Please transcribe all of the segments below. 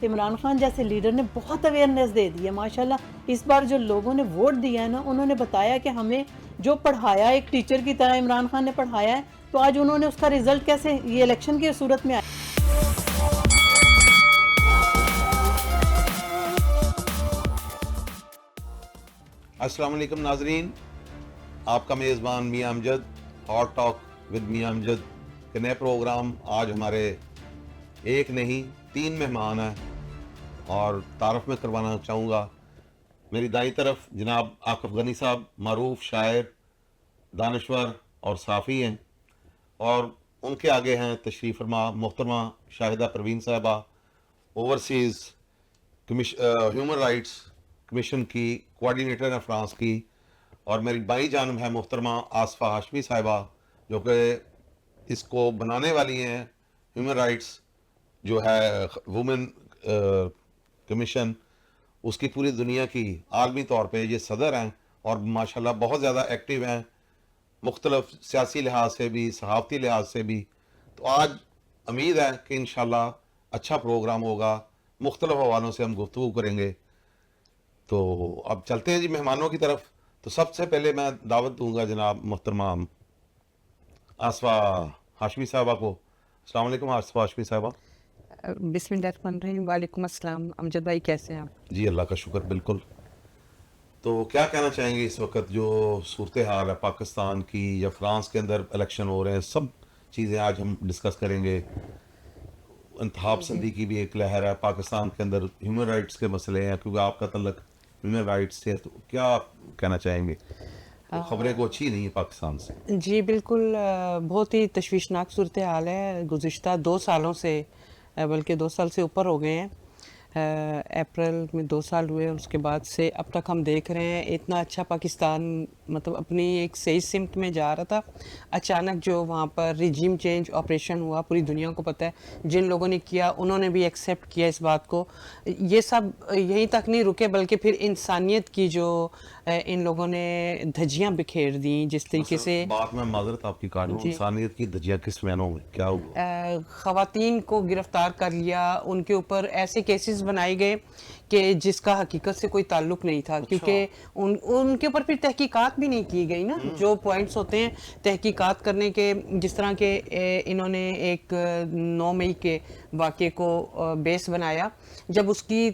عمران خان جیسے لیڈر نے بہت اویئرنیس دے دی ہے ماشاءاللہ. اس بار جو لوگوں نے ووٹ دیا ہے نا, انہوں نے بتایا کہ ہمیں جو پڑھایا ایک ٹیچر کی طرح عمران خان نے پڑھایا ہے, تو آج انہوں نے اس کا رزلٹ کیسے یہ الیکشن کی صورت میں آیا. السلام علیکم ناظرین, آپ کا میزبان میاں امجد, ہاٹ ٹاک ود میاں امجد کے نئے پروگرام. آج ہمارے ایک نہیں 3 مہمان ہیں اور تعارف میں کروانا چاہوں گا. میری دائیں طرف جناب عاقف غنی صاحب, معروف شاعر, دانشور اور صحافی ہیں, اور ان کے آگے ہیں تشریف فرما محترمہ شاہدہ پروین صاحبہ, اوورسیز ہیومن رائٹس کمیشن کی کوارڈینیٹر ہیں فرانس کی. اور میری بائیں جانب ہے محترمہ آصفہ ہاشمی صاحبہ, جو کہ اس کو بنانے والی ہیں. ہیومن رائٹس جو ہے وومن کمیشن, اس کی پوری دنیا کی عالمی طور پہ یہ صدر ہیں اور ماشاءاللہ بہت زیادہ ایکٹیو ہیں, مختلف سیاسی لحاظ سے بھی, صحافتی لحاظ سے بھی. تو آج امید ہے کہ انشاءاللہ اچھا پروگرام ہوگا, مختلف حوالوں سے ہم گفتگو کریں گے. تو اب چلتے ہیں جی مہمانوں کی طرف. تو سب سے پہلے میں دعوت دوں گا جناب محترمہ آصفہ ہاشمی صاحبہ کو. السلام علیکم آصفہ ہاشمی صاحبہ. بسم اللہ الرحمن الرحیم. وعلیکم السلام. امجد بھائی کیسے ہیں آپ؟ جی اللہ کا شکر, بالکل. تو کیا کہنا چاہیں گے اس وقت جو صورتحال ہے پاکستان کی, یا فرانس کے اندر الیکشن ہو رہے ہیں, سب چیزیں آج ہم ڈسکس کریں گے. انتہا پسندی کی بھی ایک لہر ہے پاکستان کے اندر, ہیومن رائٹس کے مسئلے ہیں, کیونکہ آپ کا تعلق ہیومن رائٹس سے, تو کیا کہنا چاہیں گے؟ خبریں کو اچھی نہیں ہے پاکستان سے. جی بالکل, بہت ہی تشویشناک صورتحال ہے. گزشتہ 2 سالوں سے, بلکہ 2 سال سے اوپر ہو گئے ہیں, اپریل میں 2 سال ہوئے, اس کے بعد سے اب تک ہم دیکھ رہے ہیں اتنا اچھا پاکستان مطلب اپنی ایک صحیح سمت میں جا رہا تھا. اچانک جو وہاں پر ریجیم چینج آپریشن ہوا, پوری دنیا کو پتہ ہے, جن لوگوں نے کیا انہوں نے بھی ایکسیپٹ کیا اس بات کو. یہ سب یہیں تک نہیں رکے, بلکہ پھر انسانیت کی جو ان لوگوں نے دھجیاں بکھیر دیں جس طریقے سے. بات میں معذرت آپ کی کاٹ رہا ہوں, انسانیت کی دھجیاں کس معنوں میں کیا ہوا؟ خواتین کو گرفتار کر لیا, ان کے اوپر ایسے کیسز بنائے گئے کہ جس کا حقیقت سے کوئی تعلق نہیں تھا, کیونکہ ان کے اوپر پھر تحقیقات بھی نہیں کی گئی نا, جو پوائنٹس ہوتے ہیں تحقیقات کرنے کے. جس طرح کہ انہوں نے ایک 9 مئی کے واقعے کو بیس بنایا, جب اس کی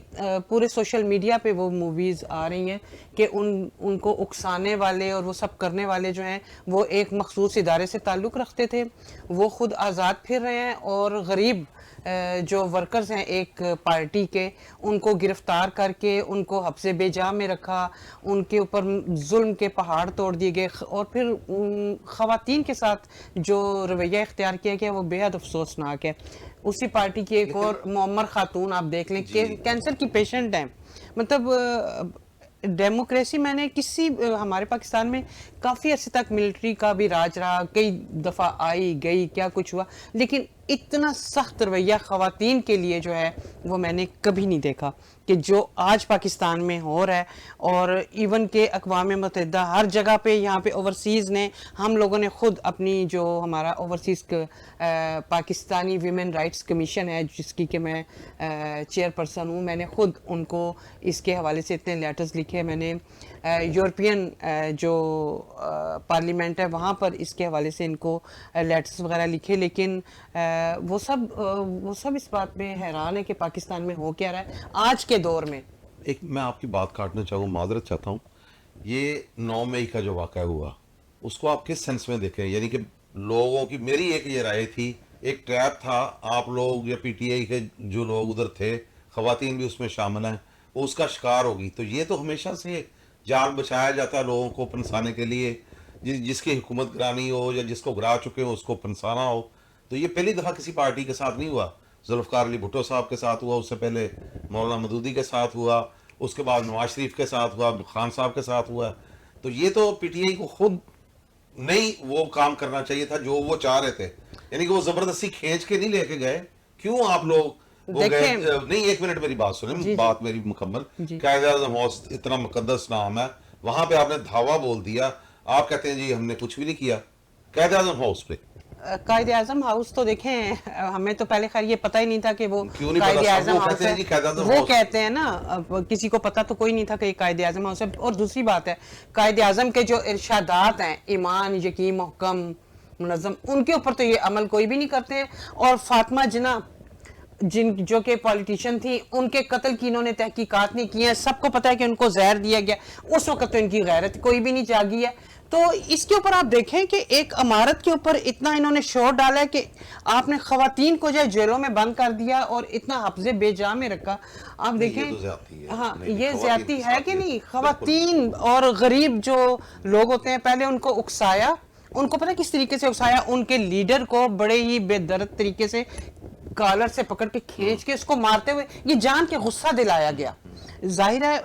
پورے سوشل میڈیا پہ وہ موویز آ رہی ہیں کہ ان کو اکسانے والے اور وہ سب کرنے والے جو ہیں وہ ایک مخصوص ادارے سے تعلق رکھتے تھے, وہ خود آزاد پھر رہے ہیں, اور غریب جو ورکرز ہیں ایک پارٹی کے, ان کو گرفتار کر کے ان کو حبس بے جا میں رکھا, ان کے اوپر ظلم کے پہاڑ توڑ دیے گئے. اور پھر خواتین کے ساتھ جو رویہ اختیار کیا گیا وہ بے حد افسوسناک ہے. اسی پارٹی کی ایک اور معمر خاتون آپ دیکھ لیں, کینسر کی پیشنٹ ہیں. مطلب ڈیموکریسی میں نے ہمارے پاکستان میں کافی عرصے تک ملٹری کا بھی راج رہا, کئی دفعہ آئی گئی, کیا کچھ ہوا, لیکن اتنا سخت رویہ خواتین کے لیے جو ہے وہ میں نے کبھی نہیں دیکھا کہ جو آج پاکستان میں ہو رہا ہے. اور ایون کہ اقوام متحدہ ہر جگہ پہ, یہاں پہ اوورسیز نے, ہم لوگوں نے خود اپنی جو ہمارا overseas Pakistani women rights commission ہے, جس کی کہ میں چیئر پرسن ہوں, میں نے خود ان کو اس کے حوالے سے اتنے لیٹرز لکھے. میں نے یورپین جو پارلیمنٹ ہے وہاں پر اس کے حوالے سے ان کو لیٹرز وغیرہ لکھے, لیکن وہ سب اس بات میں حیران ہے کہ پاکستان میں ہو کیا رہا ہے آج کے دور میں. ایک میں آپ کی بات کاٹنا چاہوں, معذرت چاہتا ہوں. یہ 9 مئی کا جو واقعہ ہوا, اس کو آپ کس سینس میں دیکھیں؟ یعنی کہ لوگوں کی, میری ایک یہ رائے تھی, ایک ٹریپ تھا, آپ لوگ یا پی ٹی آئی کے جو لوگ ادھر تھے, خواتین بھی اس میں شامل ہیں, وہ اس کا شکار ہوگی. تو یہ تو ہمیشہ سے جال بچایا جاتا ہے لوگوں کو پھنسانے کے لیے, جس کی حکومت گرانی ہو یا جس کو گرا چکے ہو اس کو پھنسانا ہو. تو یہ پہلی دفعہ کسی پارٹی کے ساتھ نہیں ہوا. ذوالفقار علی بھٹو صاحب کے ساتھ ہوا, اس سے پہلے مولانا مودودی کے ساتھ ہوا, اس کے بعد نواز شریف کے ساتھ ہوا, خان صاحب کے ساتھ ہوا. تو یہ تو پی ٹی آئی کو خود نہیں وہ کام کرنا چاہیے تھا جو وہ چاہ رہے تھے. یعنی کہ وہ زبردستی کھینچ کے نہیں لے کے گئے. کیوں آپ لوگ وہ گئے؟ نہیں, ایک منٹ میری بات سنیں, بات میری مکمل. قائد اعظم ہاؤس اتنا مقدس نام ہے, وہاں پہ آپ نے دھاوا بول دیا, آپ کہتے ہیں جی ہم نے کچھ بھی نہیں کیا. قائد اعظم ہاؤس پہ قائد اعظم ہاؤس تو دیکھیں ہمیں تو پہلے خیر یہ پتہ ہی نہیں تھا کہ وہ کیوں نہیں قائد پتا؟ اعظم وہ ہاؤس کہتے ہیں جی قائد ہے. اعظم وہ ہاؤس. کہتے ہیں نا کسی کو پتا تو کوئی نہیں تھا کہ یہ قائد اعظم ہاؤس ہے. اور دوسری بات ہے قائد اعظم کے جو ارشادات ہیں ایمان یقین محکم منظم ان کے اوپر تو یہ عمل کوئی بھی نہیں کرتے ہیں. اور فاطمہ جناح جو کہ پالیٹیشین تھی ان کے قتل کی انہوں نے تحقیقات نہیں کی ہیں. سب کو پتا ہے کہ ان کو زہر دیا گیا. اس وقت تو ان کی غیرت کوئی بھی نہیں جاگی ہے. تو اس کے اوپر آپ دیکھیں کہ ایک عمارت کے اوپر اتنا انہوں نے شور ڈالا ہے کہ آپ نے خواتین کو جو ہے جیلوں میں بند کر دیا اور اتنا حفظ بے جا میں رکھا. آپ دیکھیں یہ تو زیادتی ہے. ہاں نہیں، یہ خواتین زیادتی کے ہے ساتھ کہ یہ- نہیں. بالکل. خواتین اور غریب جو لوگ ہوتے ہیں پہلے ان کو اکسایا. ان کو پتہ کس طریقے سے اکسایا. ان کے لیڈر کو بڑے ہی بے درد طریقے سے کالر سے پکڑ کے کھینچ کے اس کو مارتے ہوئے یہ جان کے غصہ دلایا گیا. ظاہر ہے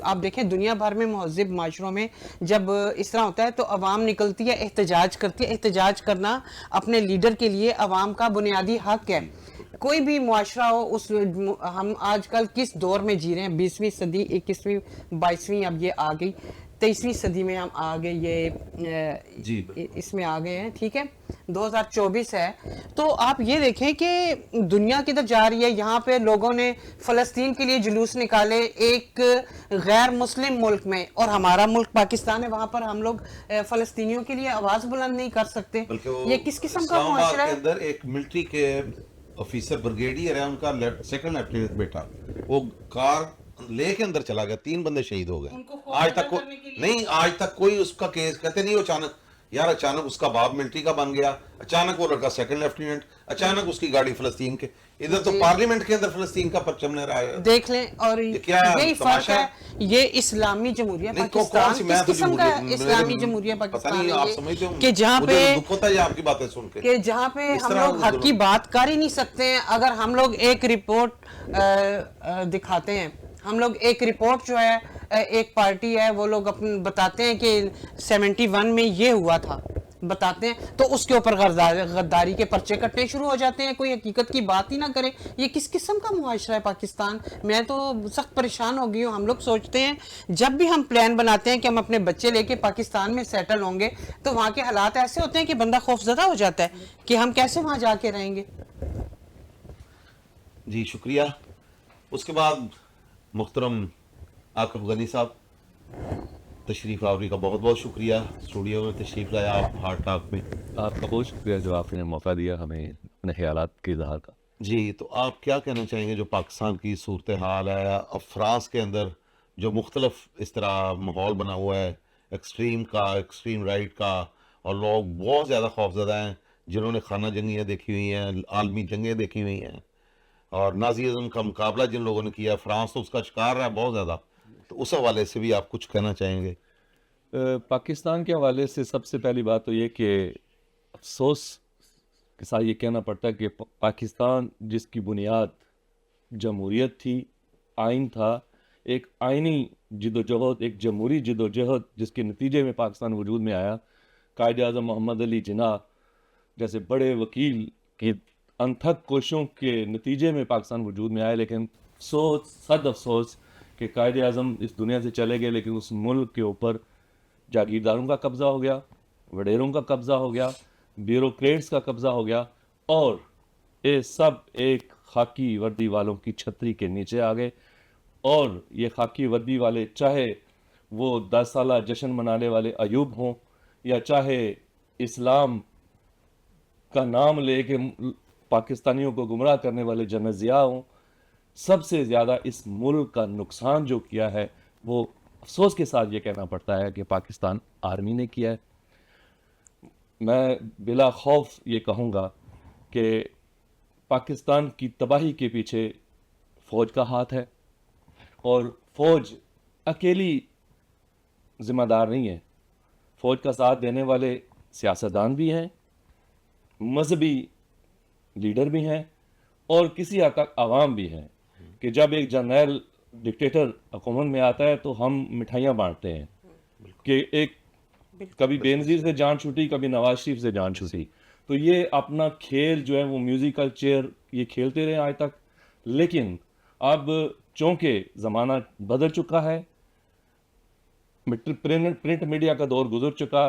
آپ دیکھیں دنیا بھر میں مہذب معاشروں میں جب اس طرح ہوتا ہے تو عوام نکلتی ہے احتجاج کرتی ہے. احتجاج کرنا اپنے لیڈر کے لیے عوام کا بنیادی حق ہے. کوئی بھی معاشرہ ہو ہم آج کل کس دور میں جی رہے ہیں 20ویں صدی 21ویں 22ویں اب یہ آ گئی 23ویں صدی میں ہم آ گئے جی اس میں آ گئے ہیں. ٹھیک ہے 2024 ہے. تو آپ یہ دیکھیں کہ دنیا کدھر جا رہی ہے. یہاں پہ لوگوں نے فلسطین کے لیے جلوس نکالے ایک غیر مسلم ملک میں اور ہمارا ملک پاکستان ہے وہاں پر ہم لوگ فلسطینیوں کے لیے آواز بلند نہیں کر سکتے. بلکہ وہ یہ کس قسم کا اسلام آباد معاشرہ کے ہے. اندر ایک ملٹری کے آفیسر بریگیڈیئر ہے ان کا سیکنڈ لیفٹیننٹ بیٹا وہ کار لے کے اندر چلا گیا 3 بندے شہید ہو گئے. آج تک نہیں آج تک کوئی اس کا کیس کہتے نہیں. اچانک یار اچانک اس کا باپ ملٹری کا بن گیا. اچانک وہ لڑکا سیکنڈ لیفٹیننٹ. اچانک اس کی گاڑی فلسطین کے ادھر تو پارلیمنٹ کے اندر فلسطین کا پرچم لہرا ہے. دیکھ لیں. اور کیا یہی فرق تماشا ہے. یہ اسلامی جمہوریہ نہیں پاکستان میں کس تو قسم کا اسلامی جمہوریہ پتہ پاکستان نہیں ہے آپ یہ سمجھتے ہو کہ جہاں مجھے پہ دکھ ہوتا ہے آپ کی باتیں سن کے کہ جہاں پہ اس ہم طرح لوگ حق کی بات کر ہی نہیں سکتے ہیں. اگر ہم لوگ ایک رپورٹ دکھاتے ہیں ہم لوگ ایک رپورٹ جو ہے ایک پارٹی ہے وہ لوگ بتاتے ہیں کہ 71 میں یہ ہوا تھا بتاتے ہیں تو اس کے اوپر غداری کے پرچے کٹنے شروع ہو جاتے ہیں. کوئی حقیقت کی بات ہی نہ کرے. یہ کس قسم کا معاشرہ ہے پاکستان. میں تو سخت پریشان ہو گئی ہوں. ہم لوگ سوچتے ہیں جب بھی ہم پلان بناتے ہیں کہ ہم اپنے بچے لے کے پاکستان میں سیٹل ہوں گے تو وہاں کے حالات ایسے ہوتے ہیں کہ بندہ خوف زدہ ہو جاتا ہے کہ ہم کیسے وہاں جا کے رہیں گے. جی شکریہ. اس کے بعد محترم آکف غنی صاحب تشریف آوری کا بہت بہت شکریہ. اسٹوڈیو میں تشریف لائے آپ ہارٹ ٹاک میں. آپ کا بہت شکریہ جو آپ نے موقع دیا ہمیں اپنے خیالات کے اظہار کا. جی تو آپ کیا کہنا چاہیں گے جو پاکستان کی صورتحال ہے اب فرانس کے اندر جو مختلف اس طرح ماحول بنا ہوا ہے ایکسٹریم کا ایکسٹریم رائٹ کا اور لوگ بہت زیادہ خوفزدہ ہیں جنہوں نے خانہ جنگیاں دیکھی ہوئی ہیں عالمی جنگیں دیکھی ہوئی ہیں اور نازی ازم کا مقابلہ جن لوگوں نے کیا فرانس تو اس کا شکار رہا ہے بہت زیادہ. تو اس حوالے سے بھی آپ کچھ کہنا چاہیں گے؟ پاکستان کے حوالے سے سب سے پہلی بات تو یہ کہ افسوس کے ساتھ یہ کہنا پڑتا ہے کہ پاکستان جس کی بنیاد جمہوریت تھی آئین تھا ایک آئینی جد و جہد ایک جمہوری جد و جہد جس کے نتیجے میں پاکستان وجود میں آیا. قائد اعظم محمد علی جناح جیسے بڑے وکیل کی انتھک کوششوں کے نتیجے میں پاکستان وجود میں آیا. لیکن افسوس صد افسوس کہ قائد اعظم اس دنیا سے چلے گئے لیکن اس ملک کے اوپر جاگیرداروں کا قبضہ ہو گیا وڈیروں کا قبضہ ہو گیا بیوروکریٹس کا قبضہ ہو گیا اور یہ سب ایک خاکی وردی والوں کی چھتری کے نیچے آ گئے. اور یہ خاکی وردی والے چاہے وہ 10 سالہ جشن منانے والے ایوب ہوں یا چاہے اسلام کا نام لے کے پاکستانیوں کو گمراہ کرنے والے جنرل ضیاء ہوں, سب سے زیادہ اس ملک کا نقصان جو کیا ہے وہ افسوس کے ساتھ یہ کہنا پڑتا ہے کہ پاکستان آرمی نے کیا ہے. میں بلا خوف یہ کہوں گا کہ پاکستان کی تباہی کے پیچھے فوج کا ہاتھ ہے اور فوج اکیلی ذمہ دار نہیں ہے. فوج کا ساتھ دینے والے سیاستدان بھی ہیں مذہبی لیڈر بھی ہیں اور کسی حد تک عوام بھی ہیں کہ جب ایک جرنیل ڈکٹیٹر حکومت میں آتا ہے تو ہم مٹھائیاں بانٹتے ہیں کہ ایک کبھی بے نظیر سے جان چھوٹی کبھی نواز شریف سے جان چھوٹی. تو یہ اپنا کھیل جو ہے وہ میوزیکل چیئر یہ کھیلتے رہے آج تک. لیکن اب چونکہ زمانہ بدل چکا ہے پرنٹ میڈیا کا دور گزر چکا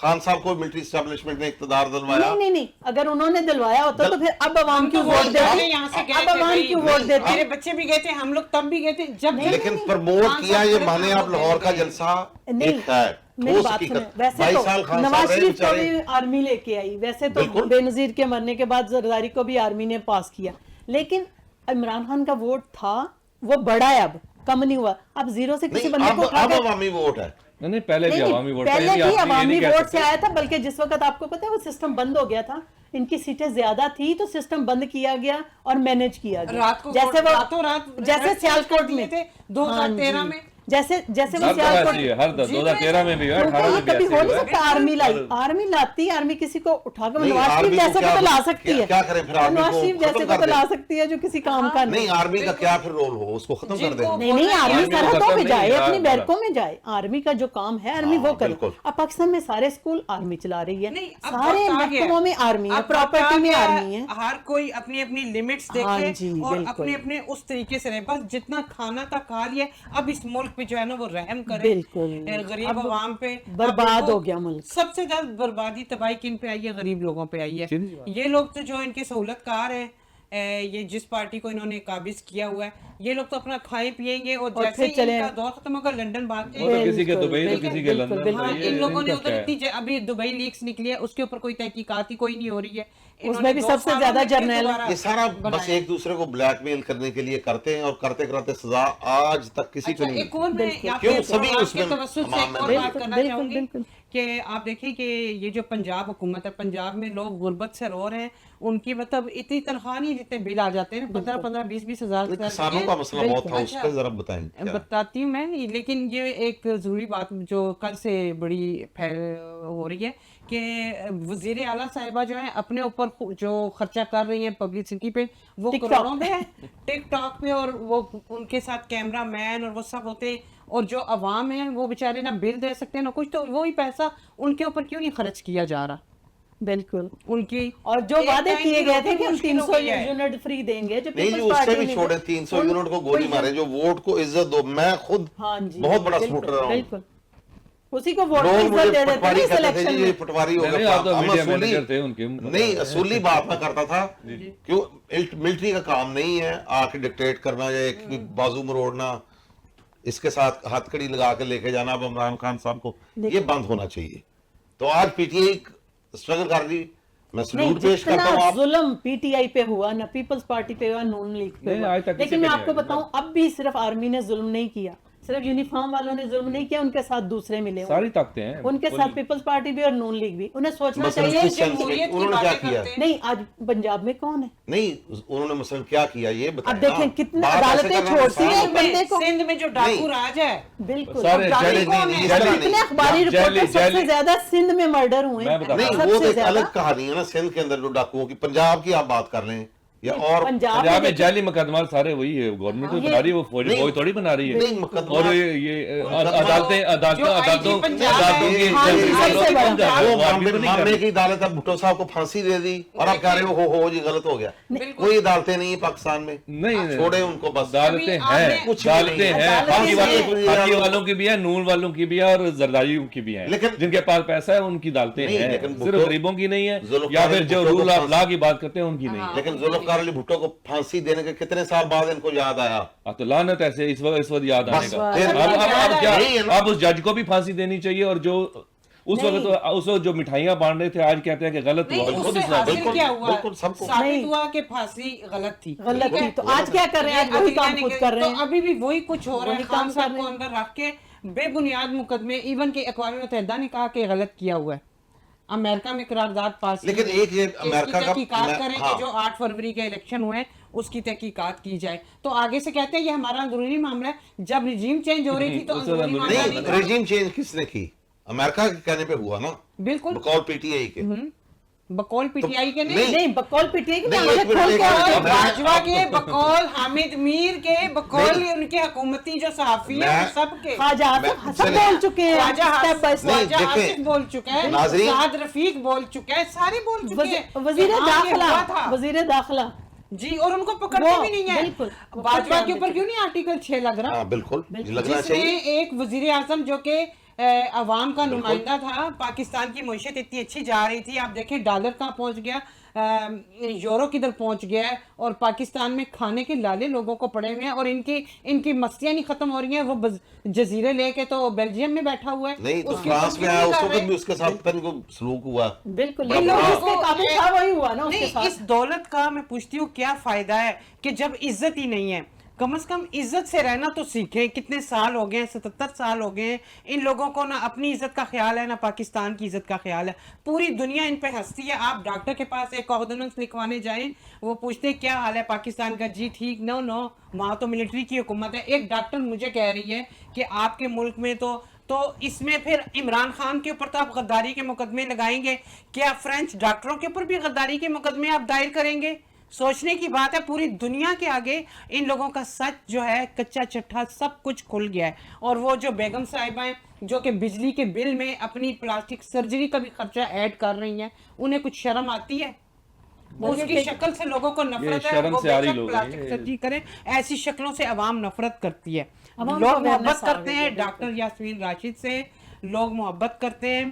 خان صاحب کو ملٹری اسٹیبلشمنٹ نے اقتدار دلوایا. نہیں اگر انہوں نے دلوایا ہوتا تو پھر اب عوام کیوں ووٹ دیتے, یہاں سے اب عوام کیوں ووٹ دیتے. میرے بچے بھی گئے تھے, ہم لوگ تب بھی گئے تھے جب لیکن پرموٹ کیا یہ مانے آپ لاہور کا جلسہ ایک ہے. میری بات سنیں, ویسے تو نواز شریف کو بھی آرمی لے کے آئی, ویسے تو بے نظیر کے مرنے کے بعد زرداری کو بھی آرمی نے پاس کیا, لیکن عمران خان کا ووٹ تھا وہ بڑا ہے, اب کم نہیں ہوا. اب زیرو سے کسی بندے کو اب عوامی ووٹ ہے. نہیں پہلے بھی عوامی ووٹ پہلے بھی عوامی ووٹ سے آیا تھا, بلکہ جس وقت آپ کو پتا ہے وہ سسٹم بند ہو گیا تھا, ان کی سیٹیں زیادہ تھی تو سسٹم بند کیا گیا اور مینج کیا گیا. جیسے وہ جیسے سیالکوٹ میں تھے 2013 میں, جیسے وہ سیالکوٹ ہر 2013 میں بھی کبھی ہو نہیں سکتا. آرمی لاتی, آرمی کسی کو اٹھا کے نواز شریف جیسے کو تو لا سکتی ہے, نواز شریف جیسے کو تو لا سکتی ہے جو کسی کام کا نہیں. آرمی کا کیا پھر رول ہو, اس کو ختم کر دیں. نہیں آرمی سرحدوں پہ جائے, اپنی بیرکوں میں جائے. آرمی کا جو کام ہے آرمی وہ کرے. اب پاکستان میں سارے اسکول آرمی چلا رہی ہے, سارے محکموں میں آرمی ہے, پراپرٹی میں آرمی ہے. ہر کوئی اپنی اپنی لمٹس دیکھے اور اپنے اپنے اس طریقے سے رہے. بس جتنا کھانا تھا کھا لیا, اب اس ملک پہ جو ہے نا وہ رحم کرے, غریب عوام پہ. برباد ہو گیا ملک. سب سے زیادہ بربادی تباہی کن پہ آئی ہے, غریب لوگوں پہ آئی ہے. یہ لوگ تو جو ان کے سہولت کار ہیں, یہ جس پارٹی کو انہوں نے قابض کیا ہوا ہے, یہ لوگ تو اپنا کھائیں پیئیں گے اور جیسے ان کا دور ختم ہوگا لنڈن بھاگ جائیں. کسی کے دبئی تو کسی کے لندن. ان لوگوں نے ادھر اتنی ابھی دبئی لیکس نکلی ہے, اس کے اوپر کوئی تحقیقات ہی کوئی نہیں ہو رہی ہے. اس میں بھی سب سے زیادہ جرنیل. یہ سارا بس ایک دوسرے کو بلیک میل کرنے کے لیے کرتے ہیں, اور کرتے کرتے سزا آج تک کسی کو نہیں. ایک اور میں کیوں سبھی اس میں توسط سے ایک اور بات کرنا چاہوں گی کہ آپ دیکھیں کہ یہ جو پنجاب حکومت ہے, پنجاب میں لوگ غربت سے رو رہے ہیں. ان کی مطلب اتنی تنخواہ نہیں جتنے بل آ جاتے ہیں, 15-20 ہزار. کسانوں کا مسئلہ بہت تھا, اس پہ ذرا بتائیں. بتاتی ہوں میں, لیکن یہ ایک ضروری بات جو کل سے بڑی ہو رہی ہے کہ وزیر اعلیٰ صاحبہ جو ہیں اپنے اوپر جو خرچہ کر رہی ہیں پبلسٹی پہ, وہ کروڑوں میں ہے ٹک ٹاک پہ, اور وہ ان کے ساتھ کیمرہ مین اور وہ سب ہوتے ہیں, اور جو عوام ہیں وہ بیچارے نہ بل دے سکتے ہیں نہ کچھ, تو وہی پیسہ ان کے اوپر کیوں نہیں خرچ کیا جا رہا. بالکل ان کی اور جو وعدے کیے گئے تھے کہ ہم 300 یونٹ فری دیں گے, جو نہیں اس سے بھی چھوڑے 300 یونٹ کو گولی مارے, جو ووٹ کو عزت دو. میں خود بہت بڑا سپورٹر رہا ہوں, بالکل اسی کو ووٹ کی عزت دے دیتے ہیں سلیکشن میں. یہ پٹواری ہو گیا, نہیں اصولی بات میں کرتا تھا. کیوں ملٹری کا کام نہیں ہے آ کے ڈکٹیٹ کرنا یا ایک بازو مروڑنا, اس کے ساتھ ہاتھ کڑی لگا کے لے کے جانا. اب عمران خان صاحب کو یہ بند ہونا چاہیے. تو آج پی ٹی آئی اسٹرگل کر رہی, میں سلوٹ پیش کرتا ہوں. آپ ظلم پی ٹی آئی پہ ہوا, نہ پیپلز پارٹی پہ ہوا, نون لیگ پہ ہوا, لیکن میں آپ کو بتاؤں اب بھی صرف آرمی نے ظلم نہیں کیا, صرف یونیفارم والوں نے ظلم نہیں کیا, ان کے ساتھ دوسرے ملے, ساری طاقتیں ہیں ان کے ساتھ پیپلز پارٹی بھی اور نون لیگ بھی. انہیں سوچنا چاہیے انہوں نے کیا کیا. نہیں آج پنجاب میں کون ہے, نہیں انہوں نے مثلا کیا کیا یہ بتائیں. اب دیکھیں کتنے عدالتیں چھوڑتی ہیں بندے کو. سندھ میں جو ڈاکو راج ہے, بالکل کتنے اخباری رپورٹر سب سے زیادہ سندھ میں مرڈر ہوئے ہیں. نہیں وہ ایک الگ کہانی ہے نا, سندھ کے اندر جو ڈاکوؤں کی. پنجاب کی آپ بات کر لیں یا اور پنجاب میں جعلی مقدمات سارے وہی ہے, گورنمنٹ تو بنا رہی ہے, وہ فوج تھوڑی بنا رہی ہے. اور یہ معاملے کی عدالت اب بھٹو صاحب کو پھانسی دے دی, اور آپ کہہ رہے ہو جی غلط ہو گیا. کوئی عدالتیں نہیں پاکستان میں, نہیں چھوڑے ان کو بس. عدالتیں ہیں, عدالتیں ہیں, ہاکی والوں کی بھی ہیں, نون والوں کی بھی ہیں, اور زرداریوں کی بھی ہیں, جن کے پاس پیسہ ہے ان کی عدالتیں ہیں, صرف غریبوں کی نہیں ہے, یا پھر جو رول آف لا کی بات کرتے ہیں ان کی نہیں. لیکن ذوالفقار علی بھٹو کو پھانسی دینے کے کتنے سال بعد ان کو یاد آیا. تو لعنت ایسے اس وقت یاد آنے کا. اب اس جج کو بھی پھانسی دینی چاہیے, اور جو اس وقت جو مٹھائیاں بانٹ رہے تھے آج کہتے ہیں کہ غلط ہوا. ثابت ہوا کہ پھانسی غلط تھی, تو آج کیا کر رہے ہیں, وہی کام خود کر رہے ہیں. تو ابھی بھی وہی کچھ ہو رہا ہے, خان صاحب کو اندر رکھ کے بے بنیاد مقدمے, ایون کہ اقوام متحدہ نے کہا کہ غلط کیا ہوا ہے. امریکہ میں قرارداد پاس, لیکن ایک یہ امریکہ کا تحقیقات کریں کہ جو 8 فروری کے الیکشن ہوئے اس کی تحقیقات کی جائے. تو آگے سے کہتے ہیں یہ ہمارا اندرونی معاملہ ہے. جب رجیم چینج ہو رہی تھی تو اندرونی معاملہ نہیں تھا. رجیم چینج کس نے کی, امریکہ کے کہنے پہ ہوا نا, بالکل بقول پی ٹی آئی کے. بقول پی ٹی آئی کے نہیں, بقول پی ٹی آئی کے, باجوہ کے, بقول حامد میر کے, بقول ان کے حکومتی جو صحافی ہیں سب کے, خواجہ آصف حسن بول چکے ہیں, خواجہ آصف بول چکا ہے, سعد رفیق بول چکا ہے, سارے بول چکے ہیں. وزیر داخلہ جی, اور ان کو پکڑتے بھی نہیں ہے. باجوہ کے اوپر کیوں نہیں آرٹیکل 6 لگ رہا؟ بالکل جس میں ایک وزیر اعظم جو کہ عوام کا نمائندہ تھا. پاکستان کی معیشت اتنی اچھی جا رہی تھی, آپ دیکھیں ڈالر کہاں پہنچ گیا, یورو کدھر پہنچ گیا ہے, اور پاکستان میں کھانے کے لالے لوگوں کو پڑے ہوئے ہیں, اور ان کی مستیاں نہیں ختم ہو رہی ہیں. وہ جزیرے لے کے تو بیلجیم میں بیٹھا ہوا ہے, نہیں تو اس کی فرانس میں تنقید آیا اس کر وقت رہے بھی اس کے ساتھ پتہ نہیں کو سلوک ہوا. بالکل ان لوگوں جس کے کو قابل تھا وہی ہوا نا اس کے نہیں, ساتھ. اس دولت کا میں پوچھتی ہوں کیا فائدہ ہے کہ جب عزت ہی نہیں ہے, کم از کم عزت سے رہنا تو سیکھیں. کتنے سال ہو گئے ہیں, 77 سال ہو گئے ہیں, ان لوگوں کو نہ اپنی عزت کا خیال ہے نہ پاکستان کی عزت کا خیال ہے. پوری دنیا ان پہ ہنستی ہے. آپ ڈاکٹر کے پاس ایک آرڈیننس لکھوانے جائیں, وہ پوچھتے ہیں کیا حال ہے پاکستان کا, جی ٹھیک, نو وہاں تو ملٹری کی حکومت ہے. ایک ڈاکٹر مجھے کہہ رہی ہے کہ آپ کے ملک میں تو اس میں پھر عمران خان کے اوپر تو آپ غداری کے مقدمے لگائیں گے, کیا فرینچ ڈاکٹروں کے اوپر بھی غداری کے مقدمے آپ دائر کریں گے؟ سوچنے کی بات ہے. پوری دنیا کے آگے ان لوگوں کا سچ جو ہے کچا چٹھا سب کچھ کھل گیا ہے. اور وہ جو بیگم صاحبہ ہیں جو کہ بجلی کے بل میں اپنی پلاسٹک سرجری کا بھی خرچہ ایڈ کر رہی ہیں, انہیں کچھ شرم آتی ہے؟ اس کی شکل سے لوگوں کو نفرت ہے, شرم وہ سے آ رہی بے شک لوگ پلاسٹک سرجری کریں. ایسی شکلوں سے عوام نفرت کرتی ہے. عوام لوگ کو محبت awareness آ کرتے گئی ہیں ہے, ڈاکٹر یاسمین راشد سے, لوگ محبت کرتے ہیں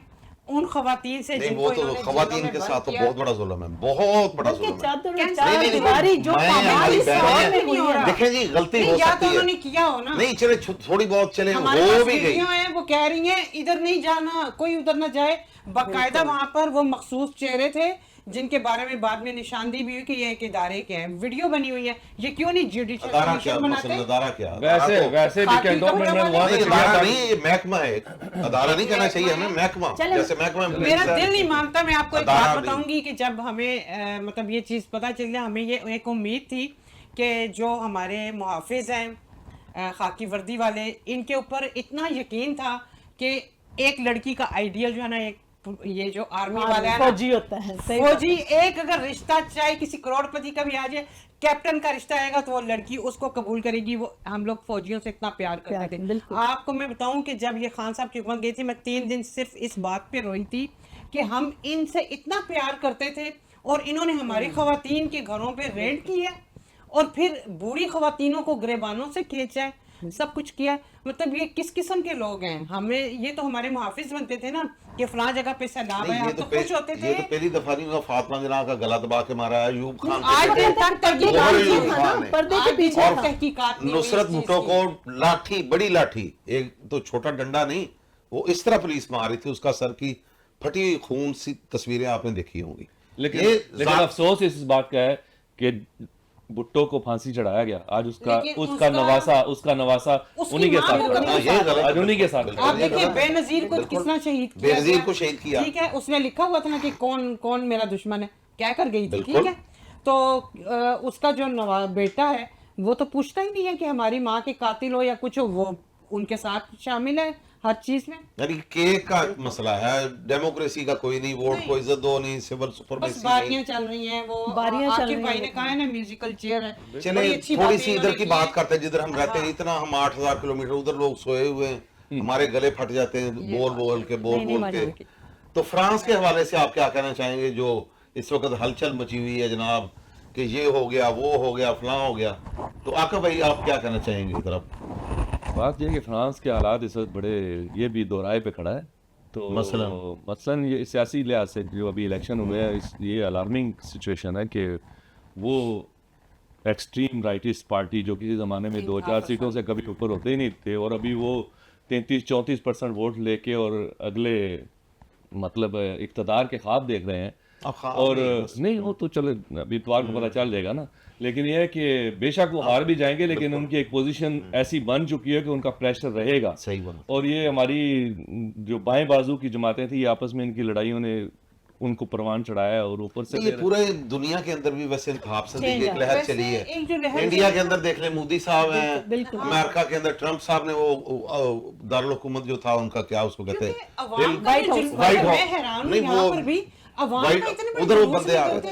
ان خواتین سے نہیں جن وہ کو تو انہوں نے خواتین جیلوں کے میں ساتھ تو بند کیا. بہت بڑا ظلم ہے, بہت بڑا بلکہ ظلم ہے. چادر نہیں, چار نہیں, دیواری جو میں پابندی ہماری سال بہنیں میں ہوئی ہے. دیکھیں جی غلطی ہو یا تو سکتی انہوں نے ہے, کیا ہو نا, نہیں چلے تھوڑی بہت چلے ہمارے ہو پاس بھی گئی. ویڈیو ہیں, وہ کہہ رہی ہیں ادھر نہیں جانا, کوئی ادھر نہ جائے. باقاعدہ وہاں پر وہ مخصوص چہرے تھے جن کے بارے میں بعد میں نشاندہی بھی ہوئی کہ یہ ایک ادارے کے ہیں, ویڈیو بنی ہوئی ہے. یہ کیوں نہیں جوڈیشل ادارہ کیا کمیشن مثلا, بناتے؟ ادارہ کیا, ویسے بھی خاکی کنٹونمنٹ کپڑے میں وہاں نہیں سے ادارہ نہیں, یہ محکمہ ہے, ادارہ نہیں کہنا چاہیے ہمیں, محکمہ. چلیں. جیسے محکمہ میرا دل نہیں مانتا. میں آپ کو ایک بات ادارہ بھی. بتاؤں گی کہ جب ہمیں مطلب یہ چیز پتہ چل گیا, ہمیں یہ ایک امید تھی کہ جو ہمارے محافظ ہیں خاکی وردی والے, ان کے اوپر اتنا یقین تھا کہ ایک لڑکی کا آئیڈیل جو ہے نا, ایک یہ جو آرمی والا ہے نا, فوجی ہوتا ہے, صحیح فوجی, ایک اگر رشتہ چاہے کسی کروڑ پتی کا بھی آ جائے, کیپٹن کا رشتہ آئے گا تو وہ لڑکی اس کو قبول کرے گی. وہ ہم لوگ فوجیوں سے اتنا پیار کرتے تھے. بالکل. آپ کو میں بتاؤں کہ جب یہ خان صاحب کی حکومت گئی تھی, میں 3 دن صرف اس بات پہ روئی تھی کہ ہم ان سے اتنا پیار کرتے تھے اور انہوں نے ہماری خواتین کے گھروں پہ ریڈ کی ہے اور پھر بوڑھی خواتینوں کو گریبانوں سے کھینچا ہے, سب کچھ کیا. مطلب یہ کس قسم کے لوگ ہیں؟ ہمیں یہ تو ہمارے محافظ بنتے تھے نا کہ فلاں جگہ پہ سیلاب ہے, نہیں, آپ تو خوش ہوتے تھے. یہ تو پہلی دفعہ نہیں ہوا, فاطمہ جناح کا گلا دبا کے مارا ہے, ایوب خان آج کے دن تک تحقیقات پردے کے پیچھے اور تھا. تحقیقات نہیں ہوئی نصرت اس چیز بھٹو کی. کو لاٹھی, بڑی لاٹھی, ایک تو چھوٹا ڈنڈا نہیں, وہ اس طرح پولیس مار رہی تھی, اس کا سر کی پھٹی ہوئی خون سی تصویریں آپ نے دیکھی ہوں گی. لیکن افسوس اس بات کا ہے کہ بھٹو کو پھانسی چڑھایا گیا. آج اس کا نواسا انہی کے ساتھ. آپ دیکھیں بے نظیر کو کس طرح شہید کیا, بے نظیر کو شہید کیا. ٹھیک ہے, اس نے لکھا ہوا تھا نا کہ کون میرا دشمن ہے, کیا کر گئی تھی, ٹھیک ہے. تو اس کا جو بیٹا ہے وہ تو پوچھتا ہی نہیں ہے کہ ہماری ماں کے قاتل ہو یا کچھ ہو, وہ ان کے ساتھ شامل ہے ہر چیز میں. یعنی کیک کا مسئلہ ہے, ڈیموکریسی کا کوئی نہیں, ووٹ کو عزت دو نہیں, سول سپرمیسی بس باریاں چل رہی ہیں. وہ عاقب بھائی نے کہا ہے نا میوزیکل چیئر ہے. چلے تھوڑی سی ادھر کی بات کرتے ہیں جدھر ہم رہتے ہیں, اتنا ہم 8000 کلومیٹر ادھر لوگ سوئے ہوئے ہیں, ہمارے گلے پھٹ جاتے ہیں بول کے. تو فرانس کے حوالے سے آپ کیا کہنا چاہیں گے جو اس وقت ہلچل مچی ہوئی ہے جناب, کہ یہ ہو گیا, وہ ہو گیا, فلاں ہو گیا, تو عاقب بھائی آپ کیا کہنا چاہیں گے طرف؟ بات یہ کہ فرانس کے حالات اس وقت بڑے, یہ بھی دورائے پہ کھڑا ہے. تو مثلاً یہ سیاسی لحاظ سے جو ابھی الیکشن ہوئے ہیں, یہ الارمنگ سچویشن ہے کہ وہ ایکسٹریم رائٹسٹ پارٹی جو کسی زمانے میں 2-4 سیٹوں سے کبھی اوپر ہوتے ہی نہیں تھے, اور ابھی وہ 33-34% ووٹ لے کے اور اگلے مطلب اقتدار کے خواب دیکھ رہے ہیں. اور نہیں وہ تو چلے ابھی اتوار کو پتہ چل جائے گا نا, لیکن یہ ہے کہ بے شک وہ ہار بھی جائیں گے, لیکن ان کی ایک پوزیشن ایسی بن چکی ہے کہ ان کا پریشر رہے گا. صحیح بات. اور یہ ہماری جو بائیں بازو کی جماعتیں تھیں, یہ آپس میں ان کی لڑائیوں نے ان کو پروان چڑھایا ہے. اور اوپر سے یہ پورے دنیا کے اندر بھی ویسے انتخاب سے ایک لہر چلی ہے. انڈیا کے اندر دیکھ لیں مودی صاحب ہیں, امریکہ کے اندر ٹرمپ صاحب نے وہ دارالحکومت جو تھا ان کا کیا اس کو کہتے ہیں, وائٹ ہاؤس, نہیں وہ ادھر وہ بندے آ رہے تھے.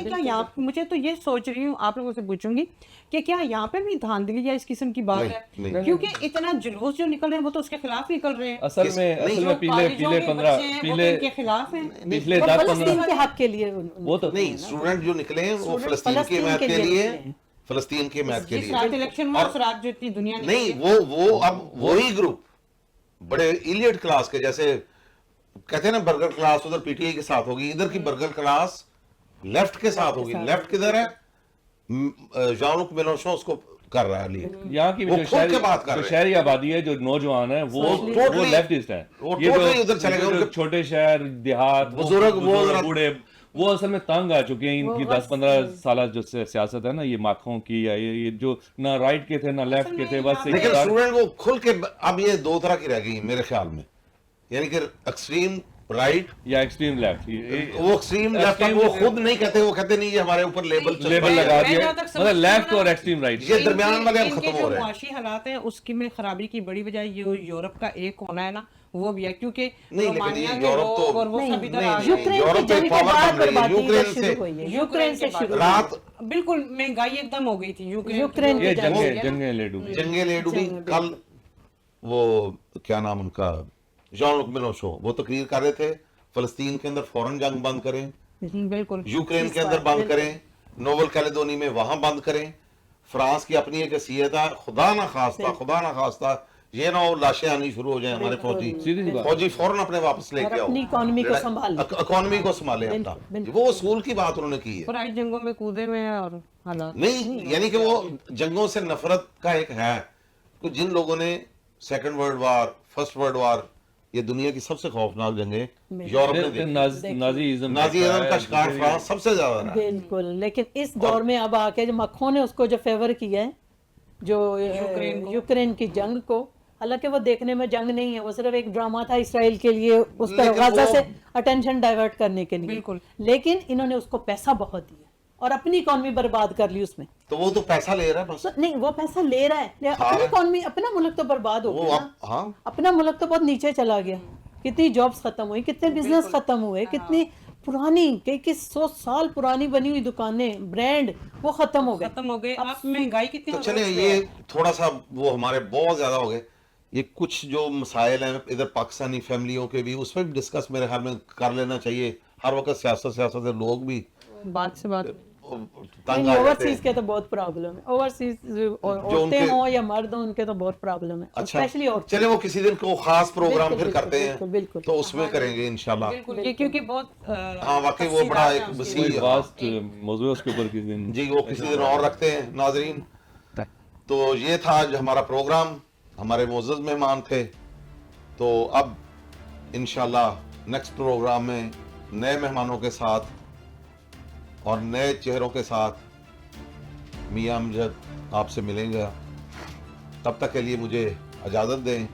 مجھے تو یہ سوچ رہی ہوں, آپ لوگوں سے پوچھوں گی کہ کیا یہاں پہ بھی دھاندلی یا اس قسم کی بات ہے, کیونکہ اتنا جلوس جو نکل رہے ہیں وہ تو اس کے خلاف نکل رہے ہیں. اصل میں پیلے 15 پیلے کے خلاف ہیں, پچھلے 10-15 فلسطین کے حق کے لیے. وہ تو نہیں, اسٹوڈنٹ جو نکلے ہیں وہ فلسطین کی حمایت کے لیے, فلسطین کی حمایت کے لیے. الیکشن میں رات جو اتنی دنیا نہیں, وہ اب وہی بڑے ایلیٹ کلاس کے, جیسے کہتے ہیں نا برگر کلاس ادھر پی ٹی آئی کے ساتھ ہوگی, ادھر کی برگر کلاس لیفٹ کے ساتھ ہوگی. لیفٹ کدھر ہے؟ جان لک میلونشن اس کو کر رہا ہے لیڈ. یہاں کی وہ جو کھل کے بات کر جو رہے ہیں. شہری آبادی ہے, جو نوجوان ہے, وہ totally- لیفٹسٹ ہیں. وہ یہ totally ادھر چلے گئے. جو ان کے چھوٹے شہر دیہات بزرگ وہ بوڑھے, وہ اصل میں تنگ آ چکے ہیں ان کی 10-15 سالہ جو سیاست ہے نا, یہ ماکھوں کی, یا یہ جو نہ رائٹ کے تھے نہ لیفٹ کے تھے, بس لیکن اسٹوڈنٹ وہ کھل کے, اب یہ دو طرح کی رہ گئی میرے خیال میں, یعنی کہ ایکسٹریم رائٹ یا ایکسٹریم لیفٹ, وہ ایکسٹریم لیفٹ وہ خود نہیں کہتے, وہ کہتے نہیں یہ ہمارے اوپر لیبل لگا دیا, مطلب لیفٹ اور ایکسٹریم رائٹ. یہ درمیان والے اب ختم ہو جو رہے ہیں. معاشی حالات ہیں اس کی میں خرابی کی بڑی وجہ یہ یورپ کا ایک ہونا ہے نا, وہ بھی ہے کیونکہ نہیں, لیکن رومانیہ یہ کے یورپ لوگ اور وہ تو سب ادھر آ گئے. یوکرین کی یورپ جنگ ایک کے پاور بعد بن رہی ہے. بربادی یوکرین سے شروع ہوئی ہے, یوکرین سے شروع رات بالکل مہنگائی ایک دم ہو گئی تھی یوکرین یہ کی جنگیں لے ڈوبی. جنگیں لے ڈوبی. کل وہ کیا نام ان کا, جان لک میلونشن, وہ تقریر کر رہے تھے فلسطین کے اندر فوراً جنگ بند کریں, بالکل یوکرین کے اندر بند کریں, نوول کیلیڈونی میں وہاں بند کریں. فرانس کی اپنی ایک حیثیت ہے, خدا نہ خواستہ یہ نہ ہو لاشیں آنی شروع ہو جائیں ہمارے فوجی فوراً اپنے واپس لے کے آؤ, اپنی اکانومی کو سنبھالیں, اکانومی کو سنبھالیں اپنا. وہ اصول کی بات انہوں نے کی ہے. پرائی جنگوں میں کودے میں اور حالات نہیں, یعنی کہ وہ جنگوں سے نفرت کا ایک ہے, جن لوگوں نے second world war, first world war, یہ دنیا کی سب سے خوفناک جنگیں یورپ نے دیکھی. نازیزم نازی ازم کا شکار فرانس سب سے زیادہ رہا ہے. بالکل. لیکن اس دور میں اب آ کے جو مکھوں نے اس کو جو فیور کیا ہے, جو یوکرین کی جنگ کو, حالانکہ وہ دیکھنے میں جنگ نہیں ہے, وہ صرف ایک ڈرامہ تھا اسرائیل کے لیے, اس پر غزہ سے اٹینشن ڈائیورٹ کرنے کے لیے. بالکل. لیکن انہوں نے اس کو پیسہ بہت دیا اور اپنی اکانومی برباد کر لی اس میں. تو وہ تو پیسہ لے رہا ہے بس. نہیں, وہ پیسہ لے رہا ہے, اپنی اکانومی, اپنا ملک تو برباد ہو گیا نا. ہاں, اپنا ملک تو بہت نیچے چلا گیا. کتنی جابز ختم ہوئی, کتنے بزنس ختم ہوئے, کتنی پرانی, کئی 100 سال پرانی بنی ہوئی دکانیں, برانڈ, وہ ختم ہو گئے. اب مہنگائی کتنی تو چلیں یہ تھوڑا سا وہ ہمارے بہت زیادہ ہو گئے. یہ کچھ جو مسائل ہیں ادھر پاکستانی فیملیوں کے بھی, اس پہ بھی ڈسکس میرے خیال میں کر لینا چاہیے. ہر وقت سیاست سے لوگ بھی بات سے بات تنگ آ جاتے ہیں. اوورسیز کے تو بہت پرابلم ہے, اوورسیز عورتیں ہوں یا مرد ہوں, ان کے تو بہت پرابلم ہے, اچھا اسپیشلی عورتیں. چلیں وہ کسی دن کو خاص پروگرام پھر کرتے ہیں بالکل. تو اس میں کریں گے انشاءاللہ. کیونکہ بہت ہاں واقعی وہ بڑا ایک وسیع ہے. واسٹ موضوع اس کے اوپر کسی دن جی وہ کسی دن اور رکھتے ہیں ناظرین. تو یہ تھا آج ہمارا پروگرام, ہمارے معزز مہمان تھے. تو اب انشاءاللہ نیکسٹ پروگرام میں نئے مہمانوں کے ساتھ اور نئے چہروں کے ساتھ میاں امجد آپ سے ملیں گا. تب تک کے لیے مجھے اجازت دیں.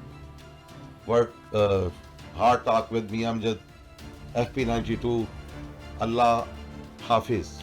ہارٹ ٹاک ود میاں امجد, FP92. اللہ حافظ.